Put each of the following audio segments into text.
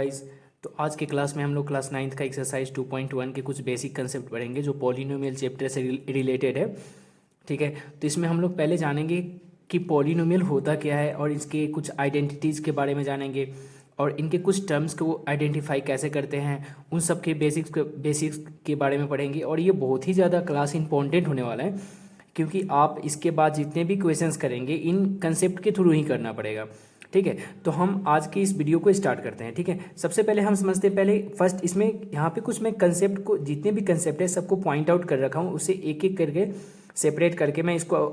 Guys. तो आज के क्लास में हम लोग क्लास 9th का एक्सरसाइज 2.1 के कुछ बेसिक कंसेप्ट पढ़ेंगे जो पॉलिनोमियल चैप्टर से रिलेटेड है। ठीक है, तो इसमें हम लोग पहले जानेंगे कि पॉलिनोमियल होता क्या है और इसके कुछ आइडेंटिटीज़ के बारे में जानेंगे और इनके कुछ टर्म्स को आइडेंटिफाई कैसे करते हैं, उन सब के बेसिक्स के बारे में पढ़ेंगे। और ये बहुत ही ज़्यादा क्लास इंपॉर्टेंट होने वाला है क्योंकि आप इसके बाद जितने भी क्वेश्चंस करेंगे इन कंसेप्ट के थ्रू ही करना पड़ेगा। ठीक है, तो हम आज की इस वीडियो को स्टार्ट करते हैं। ठीक है, सबसे पहले हम समझते हैं, पहले फर्स्ट इसमें यहाँ पे कुछ मैं कंसेप्ट को, जितने भी कंसेप्ट है सबको पॉइंट आउट कर रखा हूँ, उसे एक एक करके सेपरेट करके मैं इसको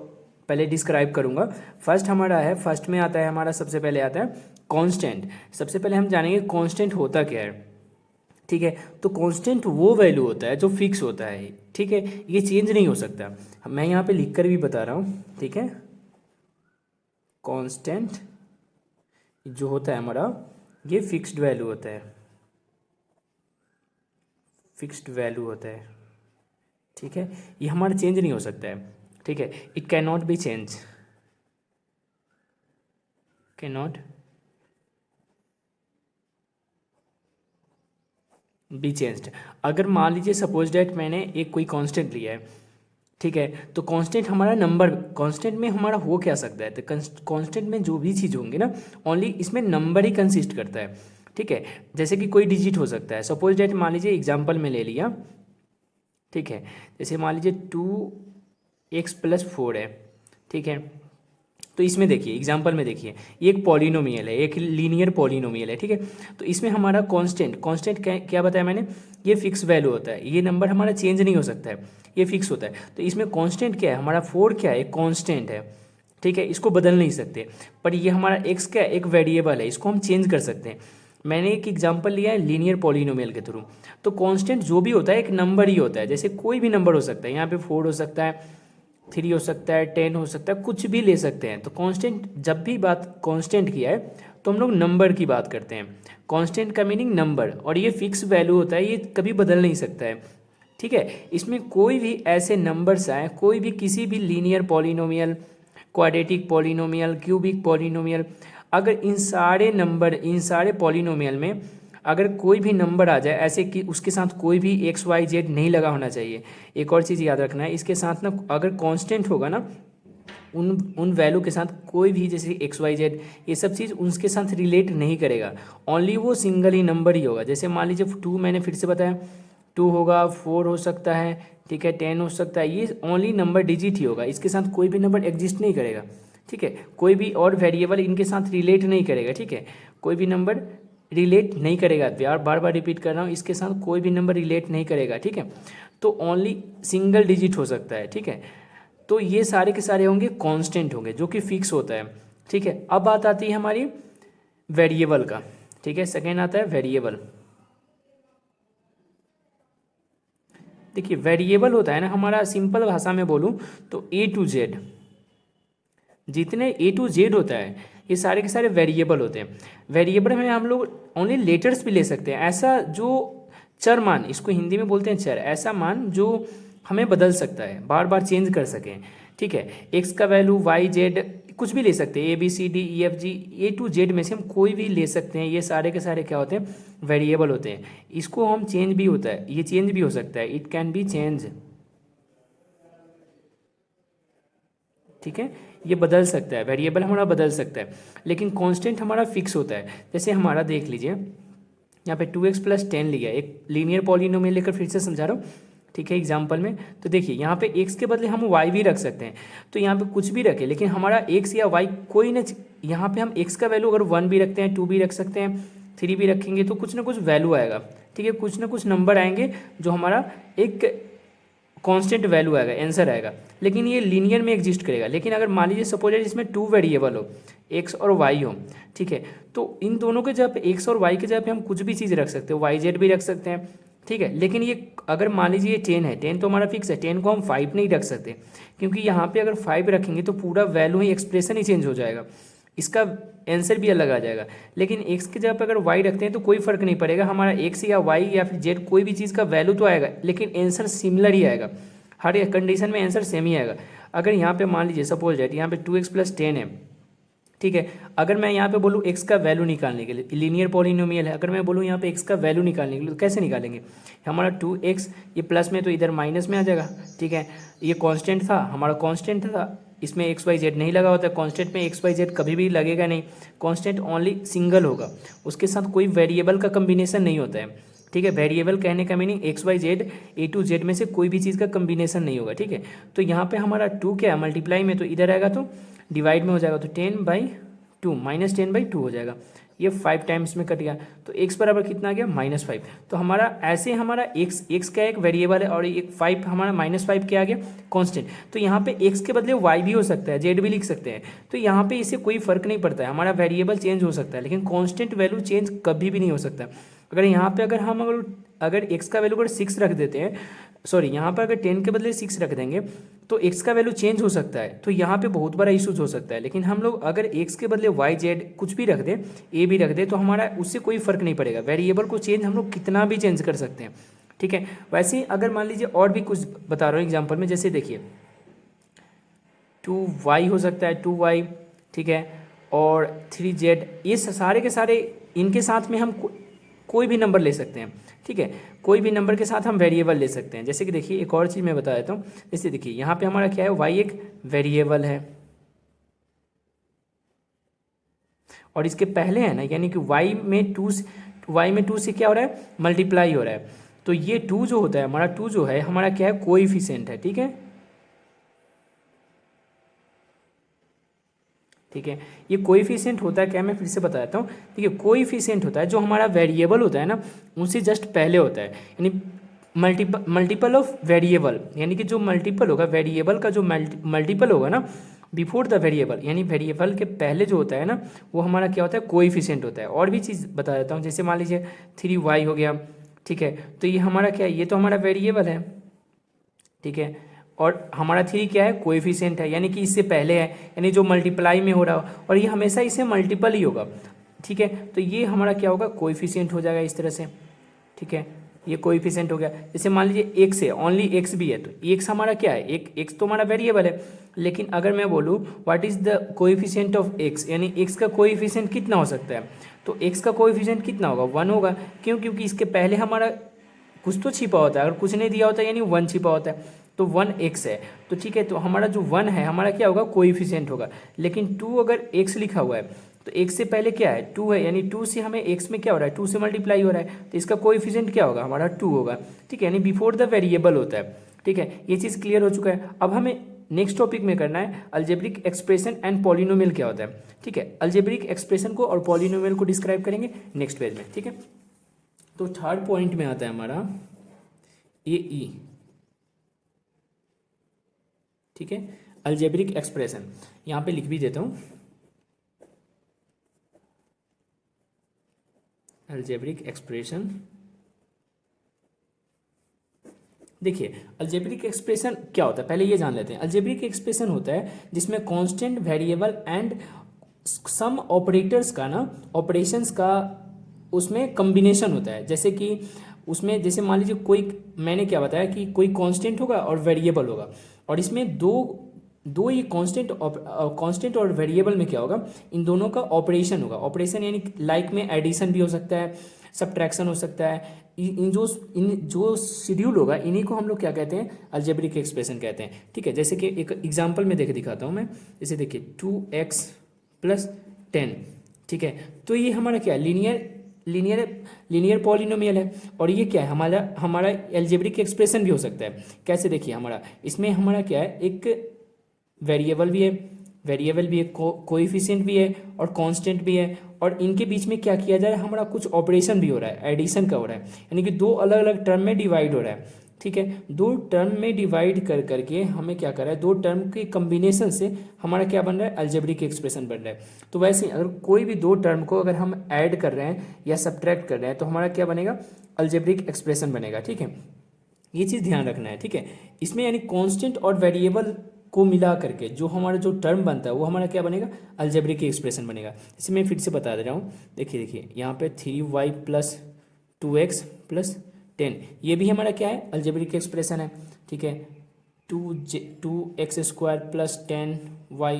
पहले डिस्क्राइब करूँगा। फर्स्ट हमारा है, फर्स्ट में आता है हमारा, सबसे पहले आता है कांस्टेंट। सबसे पहले हम जानेंगे कांस्टेंट होता क्या है। ठीक है, तो कांस्टेंट वो वैल्यू होता है जो फिक्स होता है। ठीक है, ये चेंज नहीं हो सकता। मैं यहाँ पे लिख कर भी बता रहा हूँ। ठीक है, कांस्टेंट जो होता है हमारा, ये फिक्स्ड वैल्यू होता है, फिक्स्ड वैल्यू होता है। ठीक है, ये हमारा चेंज नहीं हो सकता है। ठीक है, it can not be change, can not be changed. अगर मान लीजिए सपोज डेट मैंने एक कोई कांस्टेंट लिया है, ठीक है, तो कांस्टेंट हमारा नंबर, कांस्टेंट में हमारा हो क्या सकता है, तो कांस्टेंट में जो भी चीज़ होंगी ना, ओनली इसमें नंबर ही कंसिस्ट करता है। ठीक है, जैसे कि कोई डिजिट हो सकता है, सपोज डेट मान लीजिए एग्जांपल में ले लिया। ठीक है, जैसे मान लीजिए 2x+4 है। ठीक है, तो इसमें देखिए, एग्जाम्पल में देखिए, ये एक पॉलिनोमियल है, एक लीनियर पॉलिनोमियल है। ठीक है, तो इसमें हमारा कांस्टेंट क्या बताया मैंने, ये फिक्स वैल्यू होता है, ये नंबर हमारा चेंज नहीं हो सकता है, ये फिक्स होता है। तो इसमें कांस्टेंट क्या है हमारा, 4 क्या है, कांस्टेंट है। ठीक है, इसको बदल नहीं सकते। पर ये हमारा x क्या है, एक वेरिएबल है, इसको हम चेंज कर सकते हैं। मैंने एक एग्जांपल लिया है लीनियर पॉलिनोमियल के थ्रू। तो कांस्टेंट जो भी होता है एक नंबर ही होता है, जैसे कोई भी नंबर हो सकता है, यहाँ पे 4 हो सकता है, 3 हो सकता है, 10 हो सकता है, कुछ भी ले सकते हैं। तो कांस्टेंट, जब भी बात कांस्टेंट की है तो हम लोग नंबर की बात करते हैं। कांस्टेंट का मीनिंग नंबर, और ये फिक्स वैल्यू होता है, ये कभी बदल नहीं सकता है। ठीक है, इसमें कोई भी ऐसे नंबर्स आए, कोई भी किसी भी linear polynomial, quadratic polynomial, cubic polynomial, अगर इन सारे नंबर, इन सारे पॉलिनोमियल में अगर कोई भी नंबर आ जाए ऐसे कि उसके साथ कोई भी XYZ नहीं लगा होना चाहिए। एक और चीज़ याद रखना है, इसके साथ ना अगर कांस्टेंट होगा ना, उन वैल्यू के साथ कोई भी, जैसे XYZ, ये सब चीज़ उसके साथ रिलेट नहीं करेगा, ओनली वो सिंगल ही नंबर ही होगा। जैसे मान लीजिए 2, मैंने फिर से बताया, 2 होगा, 4 हो सकता है, ठीक है, 10 हो सकता है, ये ओनली नंबर डिजिट ही होगा, इसके साथ कोई भी नंबर एग्जिस्ट नहीं करेगा। ठीक है, कोई भी और वेरिएबल इनके साथ रिलेट नहीं करेगा। ठीक है, कोई भी नंबर रिलेट नहीं करेगा, बार बार रिपीट कर रहा हूँ, इसके साथ कोई भी नंबर रिलेट नहीं करेगा। ठीक है, तो ओनली सिंगल डिजिट हो सकता है। ठीक है, तो ये सारे के सारे होंगे कांस्टेंट होंगे, जो कि फिक्स होता है। ठीक है, अब बात आती है हमारी वेरिएबल का। ठीक है, सेकेंड आता है वेरिएबल। देखिए, वेरिएबल होता है ना हमारा, सिंपल भाषा में बोलूँ तो A to Z, जितने A to Z होता है ये सारे के सारे वेरिएबल होते हैं। वेरिएबल में हम लोग ओनली लेटर्स भी ले सकते हैं, ऐसा जो चर मान, इसको हिंदी में बोलते हैं चर, ऐसा मान जो हमें बदल सकता है, बार बार चेंज कर सकें। ठीक है, x का वैल्यू YZ कुछ भी ले सकते हैं, ABCDEFG, A to Z में से हम कोई भी ले सकते हैं। ये सारे के सारे क्या होते हैं, वेरिएबल होते हैं। इसको हम चेंज भी होता है, ये चेंज भी हो सकता है, इट कैन बी चेंज। ठीक है, ये बदल सकता है, वेरिएबल हमारा बदल सकता है, लेकिन कांस्टेंट हमारा फिक्स होता है। जैसे हमारा देख लीजिए, यहाँ पे 2x+10 लिया, एक लीनियर पॉलिनोमियल लेकर फिर से समझा रहा हूँ। ठीक है, एग्जाम्पल में तो देखिए, यहाँ पे x के बदले हम y भी रख सकते हैं, तो यहाँ पे कुछ भी रखें, लेकिन हमारा x या y कोई ना, यहाँ पे हम x का वैल्यू अगर 1 भी रखते हैं, 2 भी रख सकते हैं, 3 भी रखेंगे, तो कुछ ना कुछ वैल्यू आएगा। ठीक है, कुछ ना कुछ नंबर आएंगे जो हमारा एक कांस्टेंट वैल्यू आएगा, आंसर आएगा, लेकिन ये लीनियर में एग्जिस्ट करेगा। लेकिन अगर मान लीजिए सपोज इसमें 2 वेरिएबल हो, x और y हो, ठीक है, तो इन दोनों के जगह पे, x और y के जगह पे हम कुछ भी चीज़ रख सकते हैं, YZ भी रख सकते हैं। ठीक है, लेकिन ये अगर मान लीजिए 10 है, 10 तो हमारा फिक्स है, 10 को हम 5 नहीं रख सकते, क्योंकि यहाँ पे अगर 5 रखेंगे तो पूरा वैल्यू ही, एक्सप्रेशन ही चेंज हो जाएगा, इसका आंसर भी अलग आ जाएगा। लेकिन x की जगह पर अगर y रखते हैं तो कोई फर्क नहीं पड़ेगा, हमारा x या y या फिर z कोई भी चीज़ का वैल्यू तो आएगा, लेकिन आंसर सिमिलर ही आएगा, हर एक कंडीशन में आंसर सेम ही आएगा। अगर यहाँ पे मान लीजिए सपोज दैट यहाँ पे 2x+10 है, ठीक है। अगर मैं यहाँ पे बोलूँ एक्स का वैल्यू निकालने के लिए, लीनियर पॉलिनोमियल है, अगर मैं बोलूँ यहाँ पे एक्स का वैल्यू निकालने के लिए तो कैसे निकालेंगे? हमारा 2x ये प्लस में तो इधर माइनस में आ जाएगा, ठीक है। ये कांस्टेंट था, हमारा कांस्टेंट था, इसमें एक्स वाई जेड नहीं लगा होता है, कांस्टेंट में एक्स वाई जेड कभी भी लगेगा नहीं, कांस्टेंट ओनली सिंगल होगा, उसके साथ कोई वेरिएबल का कम्बिनेशन नहीं होता है, ठीक है। वेरिएबल कहने का meaning X Y Z A to Z में से कोई भी चीज़ का कम्बिनेशन नहीं होगा, ठीक है। तो यहाँ पे हमारा 2 क्या है, मल्टीप्लाई में तो इधर आएगा तो डिवाइड में हो जाएगा, तो 10/2 माइनस 10/2 हो जाएगा, ये 5 टाइम्स में कट गया, तो x बराबर कितना आ गया, -5। तो हमारा ऐसे हमारा x का एक वेरिएबल है और एक 5 हमारा -5 क्या आ गया, कांस्टेंट। तो यहाँ पे x के बदले y भी हो सकता है, z भी लिख सकते हैं, तो यहाँ पे इससे कोई फर्क नहीं पड़ता है, हमारा वेरिएबल चेंज हो सकता है लेकिन कांस्टेंट वैल्यू चेंज कभी भी नहीं हो सकता। अगर यहाँ पे अगर x का वैल्यू अगर 6 रख देते हैं, सॉरी यहाँ पर अगर 10 के बदले 6 रख देंगे तो x का वैल्यू चेंज हो सकता है, तो यहाँ पे बहुत बड़ा इशूज हो सकता है। लेकिन हम लोग अगर x के बदले y z कुछ भी रख दें, a भी रख दें, तो हमारा उससे कोई फर्क नहीं पड़ेगा, वेरिएबल को चेंज हम लोग कितना भी चेंज कर सकते हैं, ठीक है। वैसे ही अगर मान लीजिए और भी कुछ बता रहा हूँ एग्जाम्पल में, जैसे देखिए 2y हो सकता है, 2y, ठीक है, और 3z, ये सारे के सारे इनके साथ में हम कोई भी नंबर ले सकते हैं, ठीक है। कोई भी नंबर के साथ हम वेरिएबल ले सकते हैं। जैसे कि देखिए एक और चीज़ मैं बता देता हूँ, जैसे देखिए यहाँ पे हमारा क्या है, y एक वेरिएबल है और इसके पहले है ना, यानी कि y में 2 से क्या हो रहा है, मल्टीप्लाई हो रहा है, तो ये 2 जो होता है हमारा, 2 जो है हमारा क्या है, कोएफिशिएंट है, ठीक है, ठीक है। ये कोएफिशिएंट होता है क्या, मैं फिर से बता देता हूँ, ठीक है। कोएफिशिएंट होता है जो हमारा वेरिएबल होता है ना, उनसे जस्ट पहले होता है, यानी मल्टीपल ऑफ वेरिएबल, यानी कि जो मल्टीपल होगा वेरिएबल का, जो मल्टीपल होगा ना बिफोर द वेरिएबल, यानी वेरिएबल के पहले जो होता है ना, वो हमारा क्या होता है, कोएफिशिएंट होता है। और भी चीज़ बता देता हूँ, जैसे मान लीजिए 3y हो गया, ठीक है, तो ये हमारा क्या है, ये तो हमारा वेरिएबल है, ठीक है, और हमारा 3 क्या है, कोएफिशिएंट है, यानी कि इससे पहले है, यानी जो मल्टीप्लाई में हो रहा हो, और ये हमेशा इससे मल्टीपल ही होगा, ठीक है। तो ये हमारा क्या होगा, कोएफिशिएंट हो जाएगा इस तरह से, ठीक है, ये कोएफिशिएंट हो गया। जैसे मान लीजिए x है, ओनली x भी है, तो x हमारा क्या है, एक x तो हमारा वेरिएबल है, लेकिन अगर मैं बोलूँ what is the coefficient of x, यानी x का कोएफिशिएंट कितना हो सकता है, तो x का कोएफिशिएंट कितना होगा, 1 होगा। क्यों, क्योंकि इसके पहले हमारा कुछ तो छिपा होता है, अगर कुछ नहीं दिया होता यानी 1 छिपा होता है, तो 1x है, तो ठीक है, तो हमारा जो 1 है हमारा क्या होगा, कोएफिशिएंट होगा। लेकिन 2 अगर x लिखा हुआ है तो x से पहले क्या है, 2 है, यानी 2 से हमें x में क्या हो रहा है, 2 से मल्टीप्लाई हो रहा है, तो इसका कोएफिशिएंट क्या होगा, हमारा 2 होगा, ठीक है, यानी बिफोर द वेरिएबल होता है, ठीक है। ये चीज़ क्लियर हो चुका है। अब हमें नेक्स्ट टॉपिक में करना है अलजेब्रिक एक्सप्रेशन एंड पॉलिनोमियल क्या होता है, ठीक है। अलजेब्रिक एक्सप्रेशन को और पॉलिनोमियल को डिस्क्राइब करेंगे नेक्स्ट पेज में, ठीक है। तो थर्ड पॉइंट में आता है हमारा AE, ठीक है, अलजेब्रिक एक्सप्रेशन, यहाँ पे लिख भी देता हूँ, अलजेब्रिक एक्सप्रेशन। देखिए अलजेब्रिक एक्सप्रेशन क्या होता है, पहले ये जान लेते हैं। अलजेब्रिक एक्सप्रेशन होता है जिसमें constant, variable and some operators का ना, ऑपरेशंस का उसमें कम्बिनेशन होता है। जैसे कि उसमें जैसे मान लीजिए कोई, मैंने क्या बताया कि कोई कांस्टेंट होगा और वेरिएबल होगा, और इसमें दो ये कांस्टेंट और वेरिएबल में क्या होगा, इन दोनों का ऑपरेशन होगा। ऑपरेशन यानी लाइक में एडिशन भी हो सकता है, सब्ट्रैक्शन हो सकता है, इन जो शेड्यूल होगा इन्हीं को हम लोग क्या कहते हैं, अलजेब्रिक एक्सप्रेशन कहते हैं, ठीक है। जैसे कि एक एग्जांपल में दिखाता हूँ मैं, जैसे देखिए 2x + 10, ठीक है, तो ये हमारा क्या है, लीनियर पॉलिनोमियल है, और ये क्या है, हमारा अलजेब्रिक एक्सप्रेशन भी हो सकता है। कैसे, देखिए हमारा इसमें हमारा क्या है, एक वेरिएबल भी है, कोएफिशिएंट भी है और कांस्टेंट भी है, और इनके बीच में क्या किया जा रहा है, हमारा कुछ ऑपरेशन भी हो रहा है, एडिशन का हो रहा है, यानी कि दो अलग अलग टर्म में डिवाइड हो रहा है, ठीक है। दो टर्म में डिवाइड कर करके हमें क्या कर रहा है, दो टर्म के कम्बिनेशन से हमारा क्या बन रहा है, अलजेब्रिक एक्सप्रेशन बन रहा है। तो वैसे अगर कोई भी दो टर्म को अगर हम ऐड कर रहे हैं या सब्ट्रैक्ट कर रहे हैं तो हमारा क्या बनेगा, अलजेब्रिक एक्सप्रेशन बनेगा, ठीक है। ये चीज़ ध्यान रखना है, ठीक है। इसमें यानी कांस्टेंट और वेरिएबल को मिला करके जो हमारा जो टर्म बनता है वो हमारा क्या बनेगा, अलजेब्रिक एक्सप्रेशन बनेगा। इसे मैं फिर से बता दे रहा हूँ, देखिए यहाँ पे 3y + 2x + 10, ये भी हमारा क्या है, अलजेब्रिक एक्सप्रेशन है, ठीक है। 2x² + 10y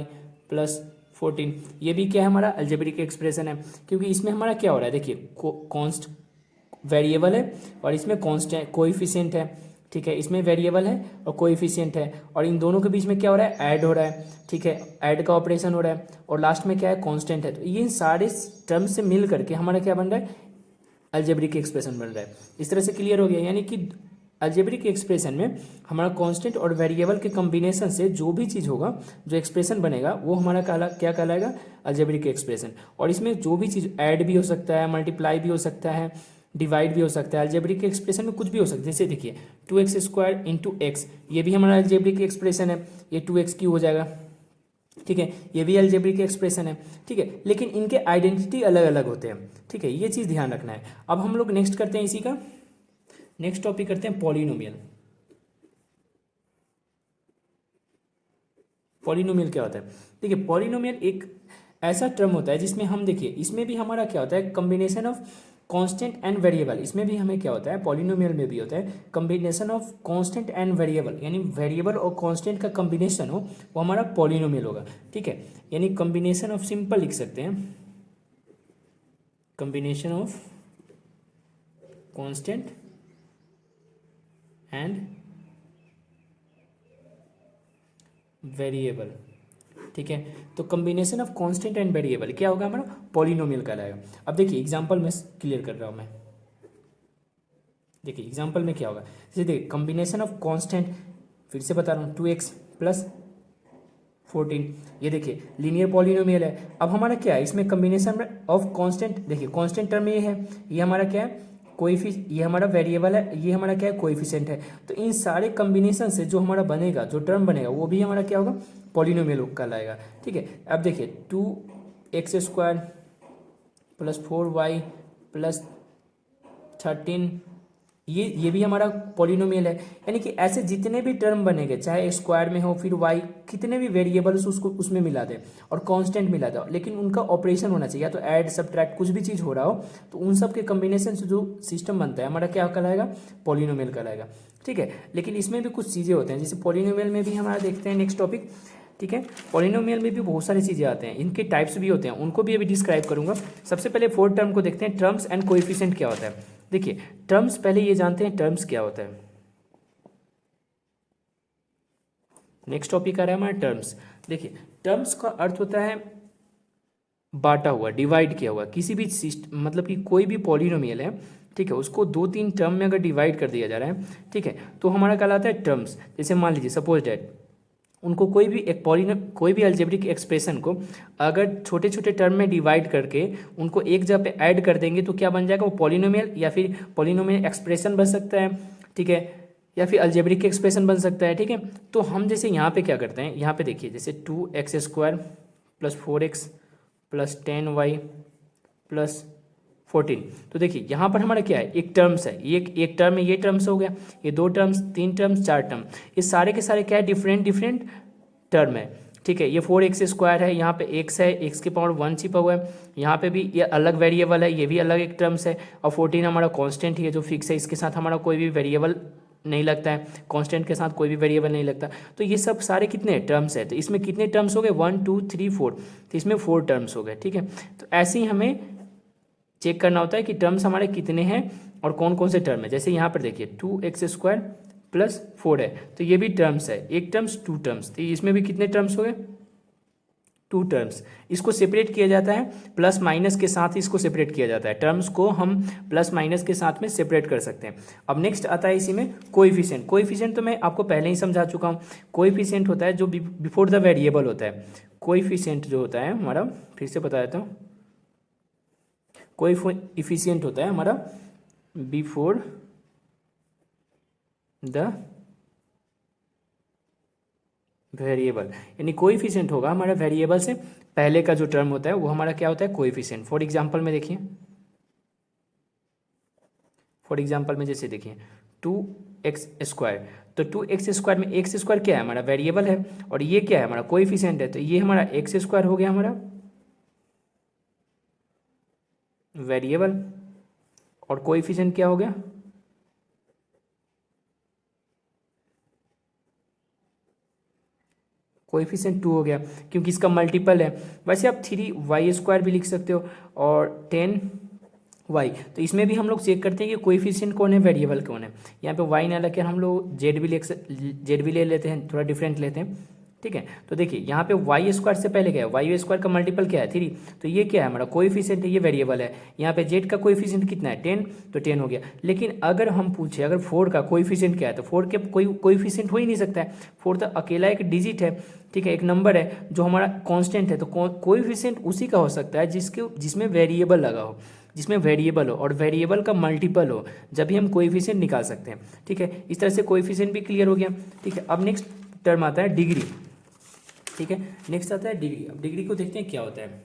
+ 14। ये भी क्या है हमारा अलजेब्रिक एक्सप्रेशन है, क्योंकि इसमें हमारा क्या हो रहा है, देखिए कॉन्स्ट वेरिएबल है और इसमें कॉन्स्टेंट कोएफिशिएंट है, ठीक है, इसमें वेरिएबल है और कोएफिशिएंट है, और इन दोनों के बीच में क्या हो रहा है, ऐड हो रहा है, ठीक है, ऐड का ऑपरेशन हो रहा है, और लास्ट में क्या है, कांस्टेंट है। तो ये सारे टर्म्स से मिल करके हमारा क्या बन रहा है, अलजेब्रिक एक्सप्रेशन बन रहा है। इस तरह से क्लियर हो गया, यानी कि अलजेब्रिक एक्सप्रेशन में हमारा कांस्टेंट और वेरिएबल के कॉम्बिनेशन से जो भी चीज़ होगा, जो एक्सप्रेशन बनेगा, वो हमारा क्या कहलाएगा, अलजेब्रिक एक्सप्रेशन। और इसमें जो भी चीज़ ऐड भी हो सकता है, मल्टीप्लाई भी हो सकता है, डिवाइड भी हो सकता है। अलजेब्रिक एक्सप्रेशन में कुछ भी हो सकता है, जैसे देखिए 2x² इंटू एक्स, ये भी हमारा अलजेब्रिक एक्सप्रेशन है, ये 2x³ हो जाएगा, ठीक है, ये भी अलजेब्रिक एक्सप्रेशन है, ठीक है, लेकिन इनके आइडेंटिटी अलग अलग होते हैं, ठीक है, ये चीज़ ध्यान रखना है। अब हम लोग नेक्स्ट करते हैं, इसी का नेक्स्ट टॉपिक करते हैं पॉलिनोमियल। पॉलिनोमियल क्या होता है, देखिए पॉलिनोमियल एक ऐसा टर्म होता है जिसमें हम, देखिए इसमें भी हमारा क्या होता है, combination of constant and variable. इसमें भी हमें क्या होता है, पॉलिनोमियल में भी होता है combination of constant and variable, यानी वेरिएबल और कांस्टेंट का कॉम्बिनेशन हो, वो हमारा पॉलिनोमियल होगा, ठीक है। यानी कॉम्बिनेशन ऑफ, सिंपल लिख सकते हैं, combination of constant and variable, ठीक है। तो combination of constant and variable क्या होगा, हमारा पॉलिनोमियल कहलाएगा। अब देखिए एग्जांपल में क्लियर कर रहा हूँ मैं, देखिए एग्जांपल में क्या होगा, जैसे देखिए कॉम्बिनेशन ऑफ कांस्टेंट, फिर से बता रहा हूँ, 2x प्लस 14, ये देखिए लीनियर पॉलिनोमियल है। अब हमारा क्या है, इसमें कॉम्बिनेशन ऑफ कांस्टेंट, देखिए कांस्टेंट टर्म ये है, ये हमारा क्या है, ये हमारा वेरिएबल है, ये हमारा क्या है, कोएफिशिएंट है। तो इन सारे कॉम्बिनेशन से जो हमारा बनेगा, जो टर्म बनेगा, वो भी हमारा क्या होगा, पॉलिनोमियल कहलाएगा, ठीक है। अब देखिए 2x² प्लस 4y प्लस 13, ये भी हमारा पॉलिनोमियल है। यानी कि ऐसे जितने भी टर्म बनेंगे, चाहे स्क्वायर में हो, फिर y, कितने भी वेरिएबल्स उसको उसमें मिला दे और कांस्टेंट मिला दे, लेकिन उनका ऑपरेशन होना चाहिए, या तो ऐड सब्ट्रैक्ट कुछ भी चीज़ हो रहा हो, तो उन सब के कॉम्बिनेशन से जो सिस्टम बनता है हमारा क्या कहलाएगा, पॉलिनोमियल कहलाएगा, ठीक है। लेकिन इसमें भी कुछ चीज़ें होते हैं, जैसे पॉलिनोमियल में भी हमारा देखते हैं नेक्स्ट टॉपिक, ठीक है। पॉलिनोमियल में भी बहुत सारी चीज़ें आते हैं, इनके टाइप्स भी होते हैं, उनको भी अभी डिस्क्राइब करूंगा। सबसे पहले 4 टर्म को देखते हैं, टर्म्स एंड कोएफिशिएंट क्या होता है। देखिए टर्म्स पहले ये जानते हैं, टर्म्स क्या होता है। नेक्स्ट टॉपिक आ रहा है हमारा टर्म्स। देखिए टर्म्स का अर्थ होता है बांटा हुआ, डिवाइड किया हुआ, किसी भी सिस्टम, मतलब कि कोई भी पॉलिनोमियल है, ठीक है, उसको 2-3 टर्म में अगर डिवाइड कर दिया जा रहा है, ठीक है, तो हमारा कहलाता है टर्म्स। जैसे मान लीजिए सपोज डैट उनको कोई भी अलजेब्रिक एक्सप्रेशन को अगर छोटे छोटे टर्म में डिवाइड करके उनको एक जगह पे ऐड कर देंगे, तो क्या बन जाएगा, वो पॉलिनोमियल या फिर पॉलिनोमियल एक्सप्रेशन बन सकता है, ठीक है, या फिर अलजेब्रिक एक्सप्रेशन बन सकता है, ठीक है। तो हम जैसे यहाँ पे क्या करते हैं, यहाँ पे देखिए जैसे 2x² plus 4x plus 10y plus 14, तो देखिए यहाँ पर हमारा क्या है, एक टर्म्स है, ये एक टर्म है, ये टर्म्स हो गया, ये 2 टर्म्स, 3 टर्म्स, 4 टर्म, ये सारे के सारे क्या है, डिफरेंट डिफरेंट टर्म है, ठीक है। ये 4x² है, यहाँ पे x है, x के पावर 1 छिपा हुआ है, यहाँ पे भी ये अलग वेरिएबल है, ये भी अलग एक टर्म्स है, और 14 हमारा कांस्टेंट ही है जो फिक्स है, इसके साथ हमारा कोई भी वेरिएबल नहीं लगता है, कांस्टेंट के साथ कोई भी वेरिएबल नहीं लगता। तो ये सब सारे कितने टर्म्स है, तो इसमें कितने टर्म्स हो गए, 1 2 3 4, तो इसमें 4 टर्म्स हो गए, ठीक है। तो ऐसे ही हमें चेक करना होता है कि टर्म्स हमारे कितने हैं और कौन कौन से टर्म है। जैसे यहाँ पर देखिए 2x² प्लस 4 है, तो ये भी टर्म्स है, एक टर्म्स 2 टर्म्स, तो इसमें भी कितने टर्म्स हो गए, 2 टर्म्स। इसको सेपरेट किया जाता है प्लस माइनस के साथ, इसको सेपरेट किया जाता है, टर्म्स को हम प्लस माइनस के साथ में सेपरेट कर सकते हैं। अब नेक्स्ट आता है इसी में कोएफिशिएंट। कोएफिशिएंट तो मैं आपको पहले ही समझा चुका हूँ। कोएफिशिएंट होता है जो बिफोर द वेरिएबल होता है। कोएफिशिएंट जो होता है हमारा, फिर से बता देता हूँ, कोएफिशिएंट होता है हमारा बिफोर द वेरिएबल, यानी कोएफिशिएंट होगा हमारा वेरिएबल से पहले का जो टर्म होता है वो हमारा क्या होता है, कोएफिशिएंट। फॉर एग्जांपल में देखिए, फॉर एग्जांपल में जैसे देखिए 2x², तो 2x² में x² क्या है, हमारा वेरिएबल है, और ये क्या है, हमारा कोएफिशिएंट है, तो ये हमारा x² हो गया हमारा वेरिएबल, और कोएफिशिएंट क्या हो गया, कोएफिशिएंट 2 हो गया क्योंकि इसका मल्टीपल है। वैसे आप 3y² भी लिख सकते हो और 10y। तो इसमें भी हम लोग चेक करते हैं कि कोएफिशिएंट कौन है, वेरिएबल कौन है। यहाँ पे y ना लगे हम लोग जेड भी ले लेते हैं, थोड़ा डिफरेंट लेते हैं, ठीक है। तो देखिए यहाँ पे y² से पहले क्या है, y² का मल्टीपल क्या है 3, तो ये क्या है हमारा कोएफिशिएंट है, ये वेरिएबल है। यहाँ पे z का कोएफिशिएंट कितना है 10, तो 10 हो गया। लेकिन अगर हम पूछे अगर 4 का कोएफिशिएंट क्या है, तो 4 के कोई कोएफिशिएंट हो ही नहीं सकता है। 4 तो अकेला एक डिजिट है, ठीक है, एक नंबर है जो हमारा कांस्टेंट है। तो कोएफिशिएंट उसी का हो सकता है जिसमें वेरिएबल लगा हो, जिसमें वेरिएबल हो और वेरिएबल का मल्टीपल हो, जब भी हम कोएफिशिएंट निकाल सकते हैं, ठीक है। इस तरह से कोएफिशिएंट भी क्लियर हो गया, ठीक है। अब नेक्स्ट टर्म आता है डिग्री, ठीक है। नेक्स्ट आता है डिग्री। अब डिग्री को देखते हैं क्या होता है।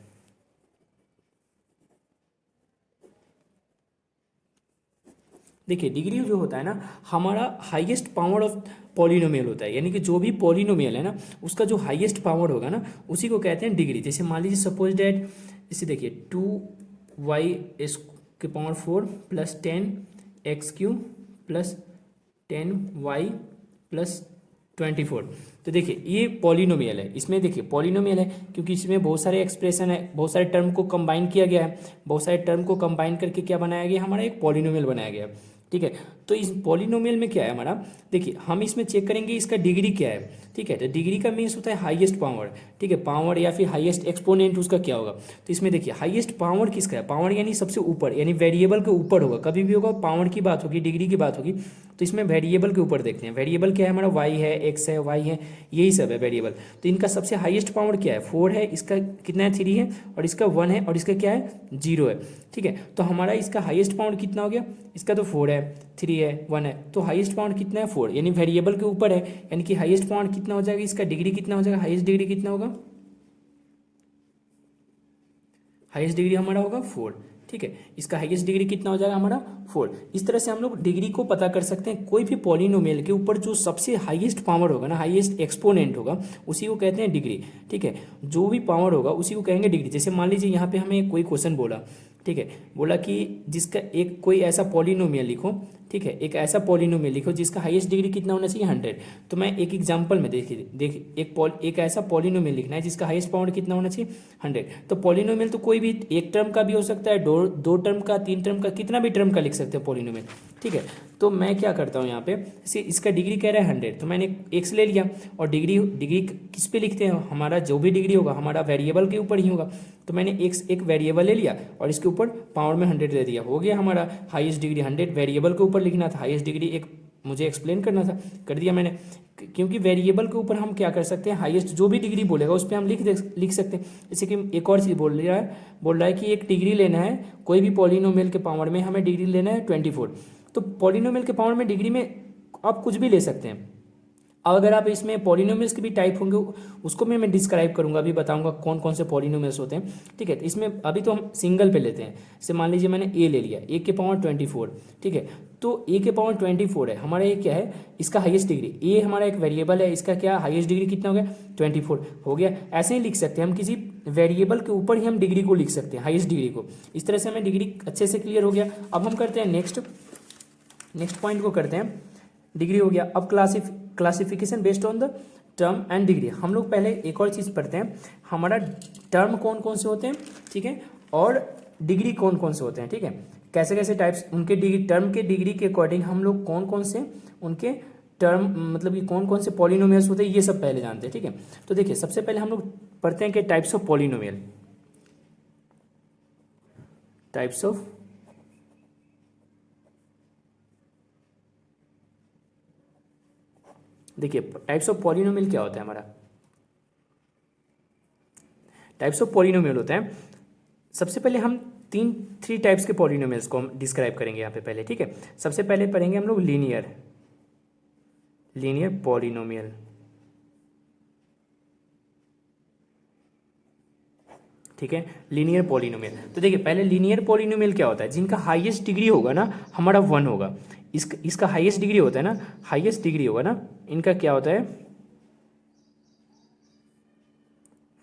देखिए डिग्री जो होता है ना, हमारा हाईएस्ट पावर ऑफ पॉलिनोमियल होता है, यानी कि जो भी पॉलिनोमियल है ना उसका जो हाईएस्ट पावर होगा ना उसी को कहते हैं डिग्री। जैसे मान लीजिए सपोज डैट, इसे देखिए 2y⁴ plus 10x³ plus 10y plus 24। तो देखिए ये पॉलिनोमियल है, इसमें देखिए पॉलिनोमियल है क्योंकि इसमें बहुत सारे एक्सप्रेशन है, बहुत सारे टर्म को कंबाइन किया गया है, बहुत सारे टर्म को कंबाइन करके क्या बनाया गया, हमारा एक पॉलिनोमियल बनाया गया है, ठीक है। तो इस पॉलिनोमियल में क्या है हमारा, देखिए हम इसमें चेक करेंगे इसका डिग्री क्या है, ठीक है। तो डिग्री का मीन्स होता है हाईएस्ट पावर, ठीक है, पावर या फिर हाईएस्ट एक्सपोनेंट उसका क्या होगा। तो इसमें देखिए हाईएस्ट पावर किसका है, पावर यानी सबसे ऊपर, यानी वेरिएबल के ऊपर होगा, कभी भी होगा पावर की बात होगी, डिग्री की बात होगी। तो इसमें वेरिएबल के ऊपर देखते हैं, वेरिएबल क्या है हमारा, y है, x है, y है, यही सब है वेरिएबल। तो इनका सबसे हाईएस्ट पावर क्या है, 4 है, इसका कितना है 3 है, और इसका 1 है, और इसका क्या है 0 है, ठीक है। तो हमारा इसका हाईएस्ट पावर कितना हो गया, इसका तो 4 है, 3 है, 1 है, तो हाईएस्ट पावर कितना है 4, यानी वेरिएबल के ऊपर है, यानी कि हाईएस्ट पावर कितना हो जाएगा, इसका डिग्री कितना हो जाएगा, हाईएस्ट डिग्री कितना होगा, हाईएस्ट डिग्री हमारा होगा 4, ठीक है। इसका हाईएस्ट डिग्री कितना हो जाएगा हमारा 4। इस तरह से हम लोग डिग्री को पता कर सकते हैं। कोई भी पॉलिनोमियल के ऊपर जो सबसे हाईएस्ट पावर होगा ना, हाईएस्ट एक्सपोनेंट होगा, उसी को कहते हैं डिग्री, ठीक है। जो भी पावर होगा उसी को कहेंगे डिग्री। जैसे मान लीजिए यहाँ पे हमें कोई क्वेश्चन बोला, ठीक है, बोला कि जिसका एक कोई ऐसा पॉलिनोमियल लिखो, ठीक है, एक ऐसा पॉलिनोमियल लिखो जिसका हाईएस्ट डिग्री कितना होना चाहिए 100। तो मैं एक एग्जांपल में देखिए एक ऐसा पॉलिनोमियल लिखना है जिसका हाईएस्ट पावर कितना होना चाहिए 100। तो पॉलिनोमियल तो कोई भी एक टर्म का भी हो सकता है, दो टर्म का, 3 टर्म का, कितना भी टर्म का लिख सकते हैं पॉलिनोमियल, ठीक है। तो मैं क्या करता हूँ यहाँ पे, इसका डिग्री कह रहा है 100, तो मैंने एक्स ले लिया, और डिग्री किस पे लिखते हैं, हमारा जो भी डिग्री होगा हमारा वेरिएबल के ऊपर ही होगा। तो मैंने एक वेरिएबल ले लिया और इसके ऊपर पावर में 100 दे दिया, हो गया हमारा हाईएस्ट डिग्री 100। वेरिएबल के ऊपर लिखना था, हाईएस्ट डिग्री एक मुझे एक्सप्लेन करना था, कर दिया मैंने। क्योंकि वेरिएबल के ऊपर हम क्या कर सकते हैं, हाईएस्ट जो भी डिग्री बोलेगा उस पर हम लिख सकते हैं। जैसे कि एक और चीज़ बोल रहा है कि एक डिग्री लेना है, कोई भी पॉलिनोमियल के पावर में हमें डिग्री लेना है 24। तो पॉलिनोमियल के पावर में डिग्री में आप कुछ भी ले सकते हैं। अब अगर आप इसमें पॉलिनोमियल्स के भी टाइप होंगे उसको मैं डिस्क्राइब करूंगा, अभी बताऊंगा कौन कौन से पॉलिनोमियल्स होते हैं, ठीक है। तो इसमें अभी तो हम सिंगल पे लेते हैं। जैसे मान लीजिए मैंने ए ले लिया, ए के पावर 24, ठीक है। तो ए के पावर 24 है हमारा, ये क्या है, इसका हाईएस्ट डिग्री, ए हमारा एक वेरिएबल है, इसका क्या हाईएस्ट डिग्री कितना हो गया 24 हो गया। ऐसे ही लिख सकते हैं हम, किसी वेरिएबल के ऊपर ही हम डिग्री को लिख सकते हैं, हाईएस्ट डिग्री को। इस तरह से हमें डिग्री अच्छे से क्लियर हो गया। अब हम करते हैं नेक्स्ट पॉइंट को करते हैं। डिग्री हो गया। अब classification based on the term and degree. हम लोग पहले एक और चीज़ पढ़ते हैं, हमारा टर्म कौन कौन से होते हैं, ठीक है, और डिग्री कौन कौन से होते हैं, ठीक है, कैसे कैसे टाइप्स उनके डिग्री, टर्म के डिग्री के अकॉर्डिंग हम लोग कौन कौन से उनके टर्म, मतलब कि कौन कौन से पॉलिनोमियल्स होते हैं, ये सब पहले जानते हैं, ठीक है। तो देखिए सबसे पहले हम लोग पढ़ते हैं कि types of polynomial. Types of देखिए टाइप्स ऑफ पॉलिनोमियल क्या होता है हमारा, टाइप्स ऑफ पॉलिनोमियल होता है। सबसे पहले हम थ्री टाइप्स के पॉलिनोमियल्स को हम डिस्क्राइब करेंगे यहाँ पे पहले, ठीक है। सबसे पहले पढ़ेंगे हम लोग लीनियर पॉलिनोमियल, ठीक है, लीनियर पॉलिनोमियल। तो देखिए पहले लीनियर पॉलिनोमियल क्या होता है, जिनका हाईएस्ट डिग्री होगा ना हमारा 1 होगा। इसका हाईएस्ट डिग्री होता है ना, हाईएस्ट डिग्री होगा ना, इनका क्या होता है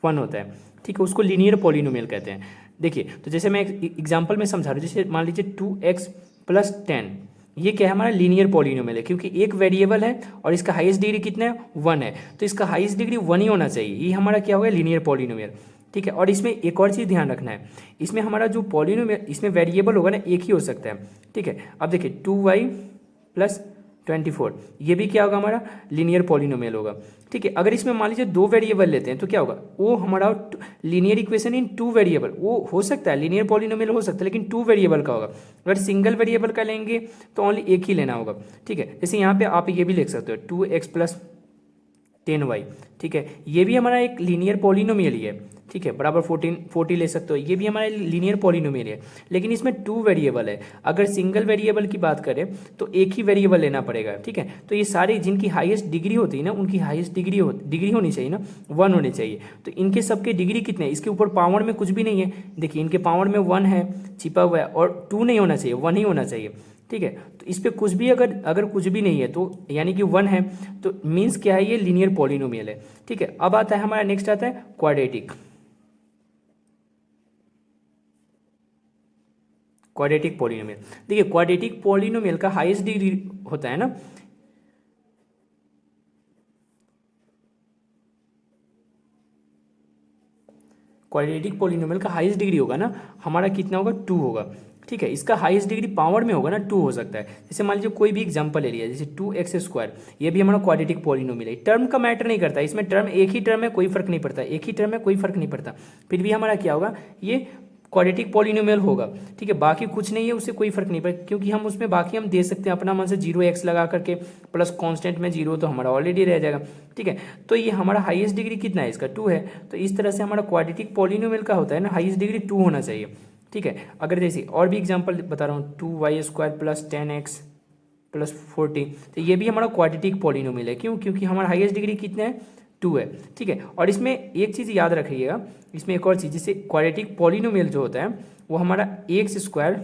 1 होता है, ठीक है। उसको लीनियर पॉलिनोमियल कहते हैं। देखिए तो जैसे मैं एक एग्जांपल में समझा रहा हूँ, जैसे मान लीजिए 2x + 10, ये क्या है हमारा लीनियर पॉलिनोमियल है, क्योंकि एक वेरिएबल है और इसका हाईएस्ट डिग्री कितना है 1 है, तो इसका हाईएस्ट डिग्री 1 ही होना चाहिए। ये हमारा क्या होगा लीनियर पॉलिनोमियल, ठीक है। और इसमें एक और चीज़ ध्यान रखना है, इसमें हमारा जो पॉलिनोमियल इसमें वेरिएबल होगा ना एक ही हो सकता है, ठीक है। अब देखिए 2y + 24 ये भी क्या होगा हमारा लीनियर पॉलिनोमियल होगा, ठीक है। अगर इसमें मान लीजिए 2 वेरिएबल लेते हैं तो क्या होगा, वो हमारा लीनियर इक्वेशन इन 2 वेरिएबल, वो हो सकता है लीनियर पॉलिनोमियल हो सकता है, लेकिन 2 वेरिएबल का होगा। अगर सिंगल वेरिएबल का लेंगे तो ओनली एक ही लेना होगा, ठीक है। जैसे यहाँ पे आप ये भी लिख सकते हो 2x + 10y, ठीक है। ये भी हमारा एक लीनियर पॉलिनोमियल ही है, ठीक है, बराबर 40 ले सकते हो, ये भी हमारा लीनियर पॉलिनोमियल है, लेकिन इसमें 2 वेरिएबल है। अगर सिंगल वेरिएबल की बात करें तो एक ही वेरिएबल लेना पड़ेगा, ठीक है। तो ये सारे जिनकी हाईएस्ट डिग्री होती है ना, उनकी हाईएस्ट डिग्री होनी चाहिए ना 1 होनी चाहिए। तो इनके सबके डिग्री कितने हैं, इसके ऊपर पावर में कुछ भी नहीं है, देखिए इनके पावर में 1 है छिपा हुआ है, और 2 नहीं होना चाहिए, 1 ही होना चाहिए, ठीक है। तो इस पर कुछ भी अगर कुछ भी नहीं है तो यानी कि 1 है, तो मीन्स क्या है, ये लीनियर पॉलिनोमियल है, ठीक है। अब आता है हमारा नेक्स्ट आता है क्वाड्रेटिक पॉलिनोमियल। देखिए क्वाड्रेटिक पॉलिनोमियल का हाईएस्ट डिग्री होता है ना, क्वाड्रेटिक पॉलिनोमियल का हाईएस्ट डिग्री होगा ना हमारा कितना होगा 2 होगा, ठीक है। इसका हाईएस्ट डिग्री पावर में होगा ना 2 हो सकता है। जैसे मान लीजिए कोई भी एग्जांपल ले लिया, जैसे 2x², ये भी हमारा क्वाड्रेटिक पॉलिनोमियल है। टर्म का मैटर नहीं करता, इसमें टर्म एक ही टर्म है कोई फर्क नहीं पड़ता, एक ही टर्म है कोई फर्क नहीं पड़ता, फिर भी हमारा क्या होगा, ये क्वाड्रेटिक पॉलिनोमियल होगा, ठीक है। बाकी कुछ नहीं है उससे कोई फर्क नहीं पड़ेगा, क्योंकि हम उसमें बाकी हम दे सकते हैं अपना मन से 0x लगा करके, प्लस कांस्टेंट में 0 तो हमारा ऑलरेडी रह जाएगा, ठीक है। तो ये हमारा हाईएस्ट डिग्री कितना है, इसका 2 है। तो इस तरह से हमारा क्वाड्रेटिक पॉलिनोमियल का होता है ना, हाईएस्ट डिग्री 2 होना चाहिए, ठीक है। अगर जैसे और भी एग्जाम्पल बता रहा हूँ 2y² + 10x + 40, तो ये भी हमारा क्वाड्रेटिक पॉलिनोमियल है, क्यों, क्योंकि हमारा हाईएस्ट डिग्री कितना है 2 है, ठीक है। और इसमें एक चीज़ याद रखिएगा, इसमें एक और चीज़, जैसे क्वाड्रेटिक पॉलिनोमियल जो होता है वो हमारा x²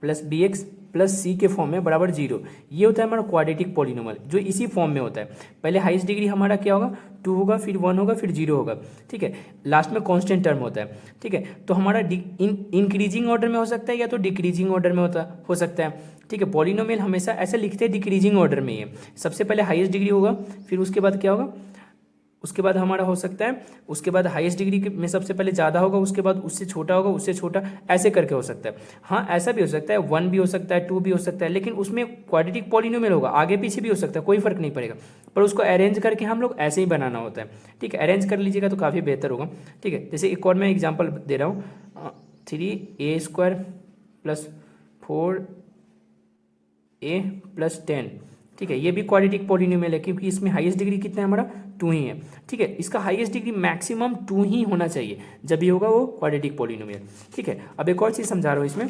+ bx + c के फॉर्म में बराबर 0, ये होता है हमारा क्वाड्रेटिक पॉलिनोमियल, जो इसी फॉर्म में होता है। पहले हाईएस्ट डिग्री हमारा क्या होगा 2 होगा, फिर 1 होगा, फिर 0 होगा, ठीक है। लास्ट में कांस्टेंट टर्म होता है, ठीक है। तो हमारा इंक्रीजिंग ऑर्डर में हो सकता है या तो डिक्रीजिंग ऑर्डर में हो सकता है, ठीक है। पॉलिनोमियल हमेशा ऐसे लिखते हैं डिक्रीजिंग ऑर्डर में ही है, सबसे पहले हाईएस्ट डिग्री होगा, फिर उसके बाद क्या होगा, उसके बाद हमारा हो सकता है, उसके बाद हाईएस्ट डिग्री में सबसे पहले ज़्यादा होगा, उसके बाद उससे छोटा होगा, उससे छोटा, ऐसे करके हो सकता है। हाँ ऐसा भी हो सकता है 1 भी हो सकता है, 2 भी हो सकता है, लेकिन उसमें क्वाड्रेटिक पॉलिनोमियल होगा, आगे पीछे भी हो सकता है, कोई फर्क नहीं पड़ेगा, पर उसको अरेंज करके हम लोग ऐसे ही बनाना होता है, ठीक है। अरेंज कर लीजिएगा तो काफ़ी बेहतर होगा, ठीक है। जैसे एक और मैं एग्जाम्पल दे रहा हूँ 3a² + 4a + 10, ठीक है। ये भी क्वाड्रेटिक पॉलिनोमियल है, क्योंकि इसमें हाईएस्ट डिग्री कितना है हमारा 2 ही है, ठीक है। इसका हाईएस्ट डिग्री मैक्सिमम 2 ही होना चाहिए, जब भी होगा वो क्वाड्रेटिक पॉलिनोमियल, ठीक है। अब एक और चीज़ समझा रहा हूँ, इसमें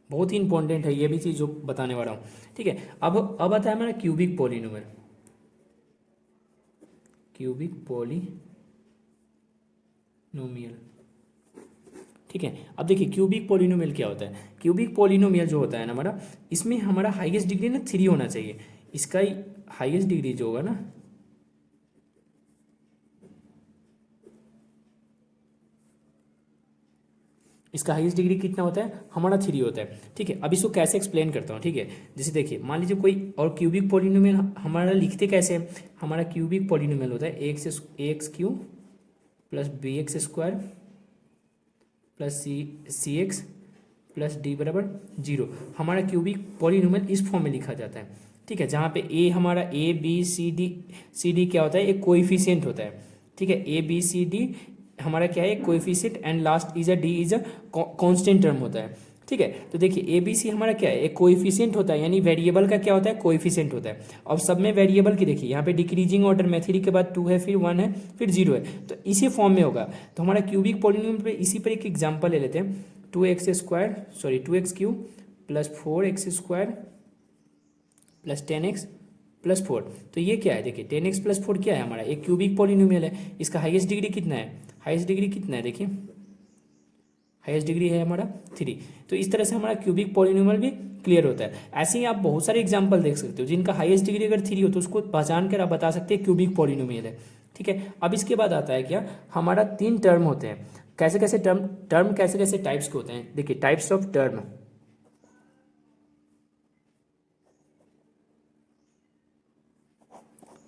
बहुत ही इंपॉर्टेंट है ये भी चीज़ जो बताने वाला हूँ, ठीक है। अब आता है हमारा क्यूबिक पॉलिनोमियल, ठीक है। अब देखिए क्यूबिक पॉलिनोमियल क्या होता है, क्यूबिक पॉलिनोमियल जो होता है ना हमारा, इसमें हमारा हाईएस्ट डिग्री ना 3 होना चाहिए, इसका हाईएस्ट डिग्री जो होगा ना, इसका हाईएस्ट डिग्री कितना होता है हमारा 3 होता है, ठीक है। अब इसको कैसे एक्सप्लेन करता हूँ, ठीक है। जैसे देखिए मान लीजिए कोई और क्यूबिक पॉलिनोमियल हमारा लिखते कैसे हैं, हमारा क्यूबिक पॉलिनोमियल होता है ax³ + bx² + cx + d = 0, हमारा क्यूबिक पॉलिनोमियल इस फॉर्म में लिखा जाता है, ठीक है। जहाँ पे a हमारा a b c d क्या होता है, एक कोएफिशिएंट होता है, ठीक है। a b c d हमारा क्या है, coefficient, and last is a d is a constant term होता है, ठीक है। तो देखिए ए बी सी हमारा क्या है, एक कोएफिशिएंट होता है, यानी वेरिएबल का क्या होता है, कोएफिशिएंट होता है। अब सब में वेरिएबल की देखिए यहाँ पे डिक्रीजिंग ऑर्डर में 3 के बाद 2 है, फिर 1 है, फिर 0 है, तो इसी फॉर्म में होगा। तो हमारा क्यूबिक पॉलिनोमियल पे इसी पर एक एग्जांपल ले लेते हैं, 2x³ + 4x² + 10x + 4, तो ये क्या है, देखिए 10x + 4 क्या है हमारा, एक क्यूबिक पॉलिनोमियल है, इसका हाईएस्ट डिग्री कितना है, हाईएस्ट डिग्री कितना है, देखिए हाईएस्ट डिग्री है हमारा 3। तो इस तरह से हमारा क्यूबिक पॉलिनोमियल भी क्लियर होता है। ऐसे ही आप बहुत सारे एग्जांपल देख सकते हो जिनका हाईएस्ट डिग्री अगर 3 हो तो उसको पहचान कर आप बता सकते हैं क्यूबिक पॉलिनोमियल है, ठीक है। अब इसके बाद आता है क्या, हमारा 3 टर्म होते हैं, कैसे कैसे टर्म कैसे कैसे टाइप्स के होते हैं, देखिए types of term.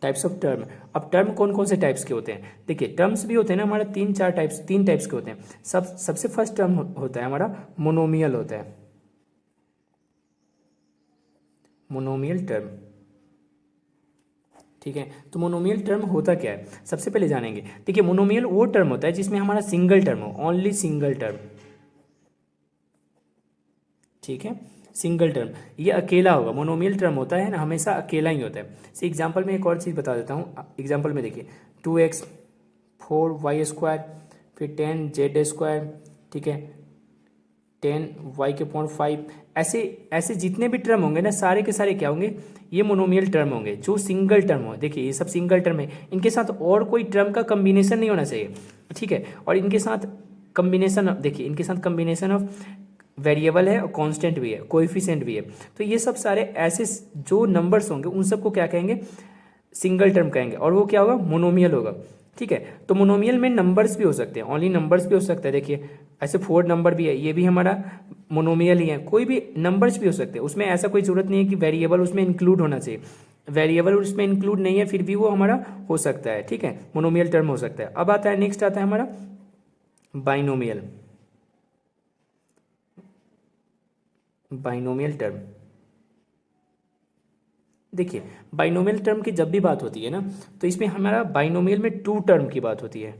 Types of term, अब टर्म कौन कौन से टाइप्स के होते हैं, देखिए टर्म्स भी होते हैं ना हमारा तीन टाइप्स के होते हैं। सबसे फर्स्ट टर्म होता है हमारा मोनोमियल होता है, मोनोमियल टर्म। ठीक है, तो मोनोमियल टर्म होता क्या है, सबसे पहले जानेंगे। देखिए मोनोमियल वो टर्म होता है जिसमें हमारा सिंगल टर्म हो, ओनली सिंगल टर्म। ठीक है, सिंगल टर्म, ये अकेला होगा। मोनोमियल टर्म होता है ना हमेशा अकेला ही होता है। से एग्जांपल में एक और चीज़ बता देता हूँ। एग्जांपल में देखिए 2x 4y², फिर 10z², ठीक है, 10y⁵। ऐसे ऐसे जितने भी टर्म होंगे ना सारे के सारे क्या होंगे, ये मोनोमियल टर्म होंगे जो सिंगल टर्म हो। देखिए ये सब सिंगल टर्म है, इनके साथ और कोई टर्म का कम्बिनेशन नहीं होना चाहिए। ठीक है, और इनके साथ कम्बिनेशन, देखिए इनके साथ कम्बिनेशन ऑफ वेरिएबल है और कांस्टेंट भी है, कोएफिशिएंट भी है। तो ये सब सारे ऐसे जो नंबर्स होंगे उन सबको क्या कहेंगे, सिंगल टर्म कहेंगे, और वो क्या होगा, मोनोमियल होगा। ठीक है, तो मोनोमियल में नंबर्स भी हो सकते हैं, ओनली नंबर्स भी हो सकते हैं। देखिए ऐसे 4 नंबर भी है, ये भी हमारा मोनोमियल ही है। कोई भी नंबर्स भी हो सकते हैं, उसमें ऐसा कोई जरूरत नहीं है कि वेरिएबल उसमें इंक्लूड होना चाहिए। वेरिएबल उसमें इंक्लूड नहीं है फिर भी वो हमारा हो सकता है। ठीक है, मोनोमियल टर्म हो सकता है। अब आता है नेक्स्ट आता है हमारा बाइनोमियल, बाइनोमियल टर्म। देखिए बाइनोमियल टर्म की जब भी बात होती है ना, तो इसमें हमारा बाइनोमियल में 2 टर्म की बात होती है,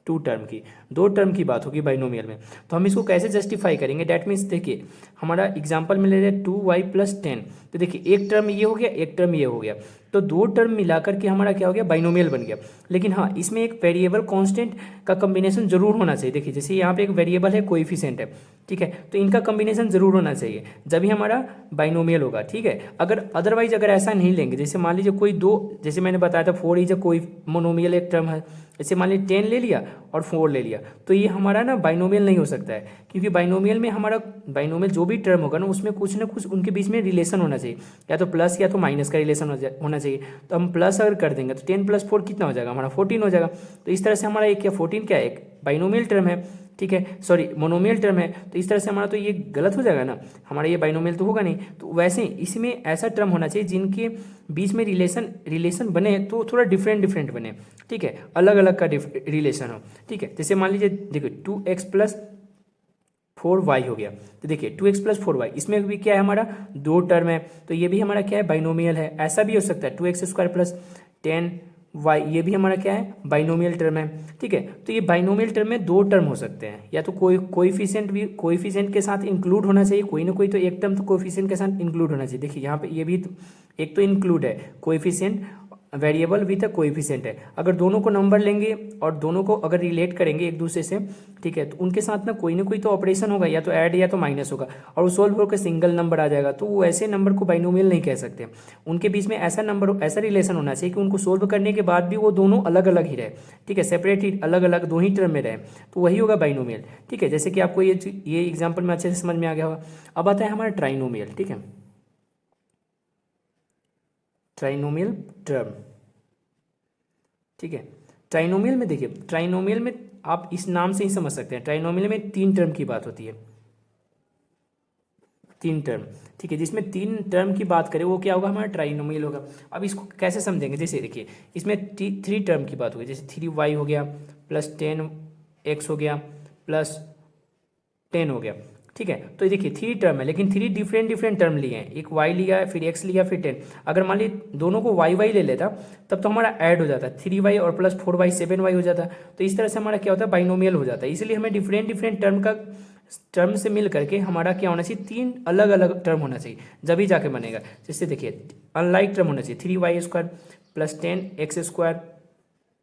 2 टर्म की, 2 टर्म की बात होगी बाइनोमियल में। तो हम इसको कैसे जस्टिफाई करेंगे, डेट मीन्स देखिए हमारा एग्जांपल में ले रहे हैं 2y+10। तो देखिए एक टर्म ये हो गया, एक टर्म ये हो गया, तो 2 टर्म मिलाकर के हमारा क्या हो गया, बाइनोमियल बन गया। लेकिन हाँ इसमें एक वेरिएबल कांस्टेंट का कम्बिनेशन जरूर होना चाहिए। देखिए जैसे यहाँ पे एक वेरिएबल है, कोएफिशिएंट है, ठीक है, तो इनका कम्बिनेशन जरूर होना चाहिए जब भी हमारा बाइनोमियल होगा। ठीक है, अगर अदरवाइज अगर ऐसा नहीं लेंगे, जैसे मान लीजिए कोई दो, जैसे मैंने बताया था 4 इज कोई मोनोमियल एक टर्म है, जैसे मान लीजिए 10 ले लिया और 4 ले लिया, तो ये हमारा ना बाइनोमियल नहीं हो सकता है। क्योंकि बाइनोमियल में हमारा बाइनोमियल जो भी टर्म होगा ना उसमें कुछ ना कुछ उनके बीच में रिलेशन होना चाहिए, या तो प्लस या तो माइनस का रिलेशन होना चाहिए। तो हम प्लस अगर कर देंगे तो 10+4 कितना हो जाएगा, हमारा 14 हो जाएगा। तो इस तरह से हमारा एक क्या 14 क्या है, एक बाइनोमियल टर्म है। ठीक है, सॉरी मोनोमियल टर्म है। तो इस तरह से हमारा तो ये गलत हो जाएगा ना, हमारा ये बाइनोमियल तो होगा नहीं। तो वैसे इसमें ऐसा टर्म होना चाहिए जिनके बीच में रिलेशन बने तो थोड़ा डिफरेंट बने। ठीक है, अलग अलग का रिलेशन हो। ठीक है, जैसे मान लीजिए देखिए 2x+4y हो गया, तो देखिए 2x+4y, इसमें भी क्या है हमारा 2 टर्म है, तो ये भी हमारा क्या है, बाइनोमियल है। ऐसा भी हो सकता है 2x² + 10y, ये भी हमारा क्या है, बाइनोमियल टर्म है। ठीक है, तो ये बाइनोमियल टर्म में 2 टर्म हो सकते हैं, या तो कोएफिशिएंट के साथ इंक्लूड होना चाहिए, कोई ना कोई तो एक टर्म तो कोएफिशिएंट के साथ इंक्लूड होना चाहिए। देखिए यहाँ पे ये भी एक तो इंक्लूड है, coefficient variable with a coefficient है। अगर दोनों को नंबर लेंगे और दोनों को अगर रिलेट करेंगे एक दूसरे से, ठीक है, तो उनके साथ ना कोई तो ऑपरेशन होगा, या तो ऐड या तो माइनस होगा, और वो सोल्व होकर सिंगल नंबर आ जाएगा। तो वो ऐसे नंबर को बाइनोमियल नहीं कह सकते। उनके बीच में ऐसा रिलेशन होना चाहिए कि उनको सोल्व करने के बाद भी वो दोनों अलग अलग ही रहे। ठीक है, सेपरेट ही, अलग अलग 2 ही टर्म में रहे, तो वही होगा बाइनोमियल। ठीक है, जैसे कि आपको ये एग्जाम्पल में अच्छे से समझ में आ गया होगा। अब आता है हमारा ट्राइनोमियल। ठीक है, ट्राइनोमियल टर्म। ठीक है, ट्राइनोमियल में देखिए, ट्राइनोमियल में आप इस नाम से ही समझ सकते हैं, ट्राइनोमियल में 3 टर्म की बात होती है, 3 टर्म। ठीक है, जिसमें 3 टर्म की बात करें वो क्या होगा, हमारा ट्राइनोमियल होगा। अब इसको कैसे समझेंगे, जैसे देखिए इसमें 3 टर्म की बात होगी, जैसे 3y हो गया +10x हो गया +10 हो गया। ठीक है, तो देखिए 3 टर्म है, लेकिन 3 डिफरेंट टर्म लिए हैं, एक y लिया फिर x लिया फिर 10। अगर मान लीजिए दोनों को y ले लेता तब तो हमारा ऐड हो जाता, 3y और +4y 7y हो जाता। तो इस तरह से हमारा क्या होता है, बाइनोमियल हो जाता है। इसलिए हमें डिफरेंट टर्म से मिल करके हमारा क्या होना चाहिए, 3 अलग अलग टर्म होना चाहिए, जब ही जाके बनेगा। जैसे देखिए अनलाइक टर्म होना चाहिए, 3y² +10x²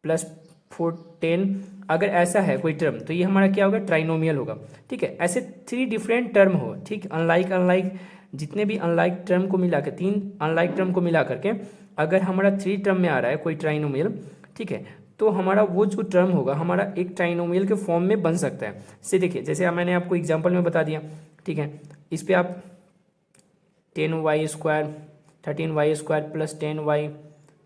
+4 10। अगर ऐसा है कोई टर्म तो ये हमारा क्या होगा, ट्राइनोमियल होगा। ठीक है, ऐसे 3 डिफरेंट टर्म हो, ठीक, अनलाइक जितने भी अनलाइक टर्म को मिला के, 3 अनलाइक टर्म को मिला करके अगर हमारा 3 टर्म में आ रहा है कोई ट्राइनोमियल, ठीक है, तो हमारा वो जो टर्म होगा हमारा एक ट्राइनोमियल के फॉर्म में बन सकता है। से देखिए जैसे मैंने आपको एग्जांपल में बता दिया। ठीक है, इस पे आप 10y² 13y² +10y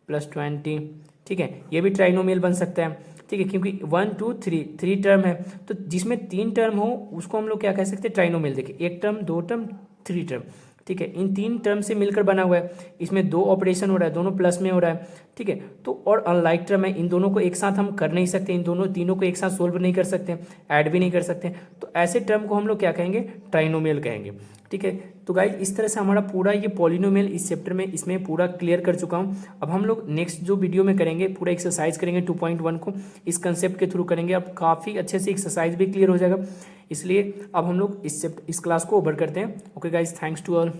+20, ठीक है, ये भी ट्राइनोमियल बन सकता है। ठीक है, क्योंकि 1 2 3 3 टर्म है, तो जिसमें 3 टर्म हो उसको हम लोग क्या कह सकते हैं, ट्राइनोमियल। देखिए 1 टर्म 2 टर्म 3 टर्म, ठीक है, इन 3 टर्म से मिलकर बना हुआ है, इसमें 2 ऑपरेशन हो रहा है, दोनों प्लस में हो रहा है, ठीक है। तो और अनलाइक टर्म है, इन दोनों को एक साथ हम कर नहीं सकते, इन दोनों तीनों को एक साथ सोल्व नहीं कर सकते, ऐड भी नहीं कर सकते, तो ऐसे टर्म को हम लोग क्या कहेंगे, ट्राइनोमियल कहेंगे, ठीक है। तो गाइज इस तरह से हमारा पूरा ये पॉलिनोमियल इस चैप्टर में इसमें पूरा क्लियर कर चुका हूँ। अब हम लोग नेक्स्ट जो वीडियो में करेंगे पूरा एक्सरसाइज करेंगे 2.1 को इस कंसेप्ट के थ्रू करेंगे। अब काफ़ी अच्छे से एक्सरसाइज भी क्लियर हो जाएगा, इसलिए अब हम लोग इस क्लास को ओवर करते हैं। Okay guys, thanks to all.